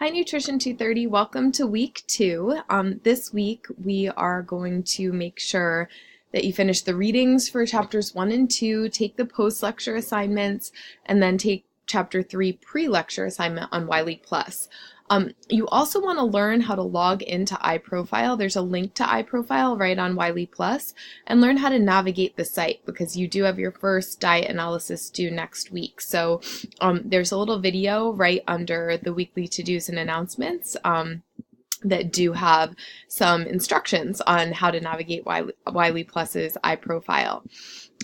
Hi Nutrition 230, welcome to week 2. This week we are going to make sure that you finish the readings for chapters 1 and 2, take the post-lecture assignments, and then take chapter 3 pre-lecture assignment on Wiley Plus. You also want to learn how to log into iProfile. There's a link to iProfile right on Wiley Plus, and learn how to navigate the site because you do have your first diet analysis due next week. So there's a little video right under the weekly to-dos and announcements that do have some instructions on how to navigate Wiley Plus's iProfile.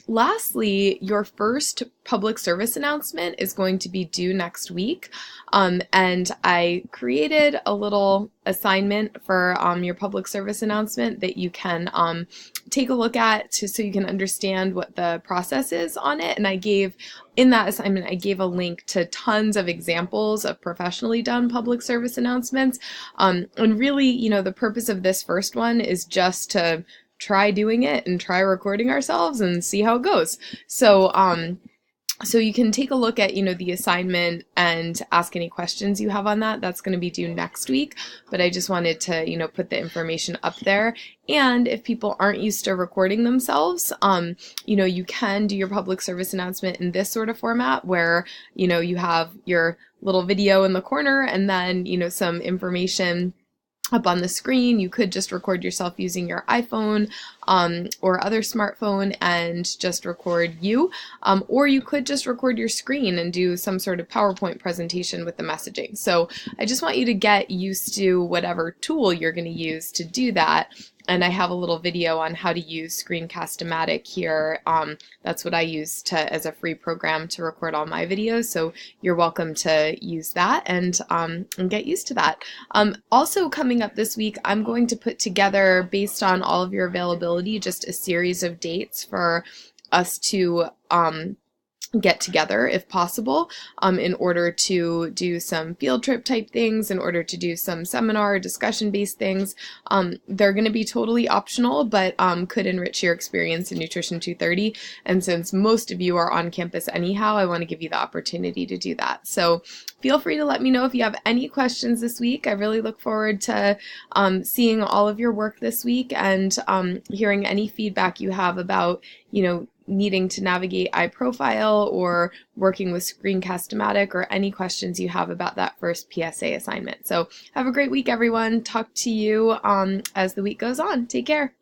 Lastly, your first public service announcement is going to be due next week, and I created a little assignment for your public service announcement that you can take a look at so you can understand what the process is on it. And in that assignment, I gave a link to tons of examples of professionally done public service announcements. And really, the purpose of this first one is just to try doing it and try recording ourselves and see how it goes. So you can take a look at, the assignment and ask any questions you have on that. That's going to be due next week, but I just wanted to, put the information up there. And if people aren't used to recording themselves, you can do your public service announcement in this sort of format where, you have your little video in the corner and then, some information up on the screen. You could just record yourself using your iPhone or other smartphone and just record you, or you could just record your screen and do some sort of PowerPoint presentation with the messaging. So I just want you to get used to whatever tool you're going to use to do that. And I have a little video on how to use Screencast-O-Matic here. That's what I use as a free program to record all my videos. So you're welcome to use that and get used to that. Also coming up this week, I'm going to put together, based on all of your availability, just a series of dates for us to get together if possible, in order to do some field trip type things, in order to do some seminar discussion based things. They're going to be totally optional, but could enrich your experience in Nutrition 230. And since most of you are on campus anyhow, I want to give you the opportunity to do that. So feel free to let me know if you have any questions this week. I really look forward to seeing all of your work this week and hearing any feedback you have about, needing to navigate iProfile or working with Screencast-O-Matic, or any questions you have about that first PSA assignment. So have a great week, everyone. Talk to you as the week goes on. Take care.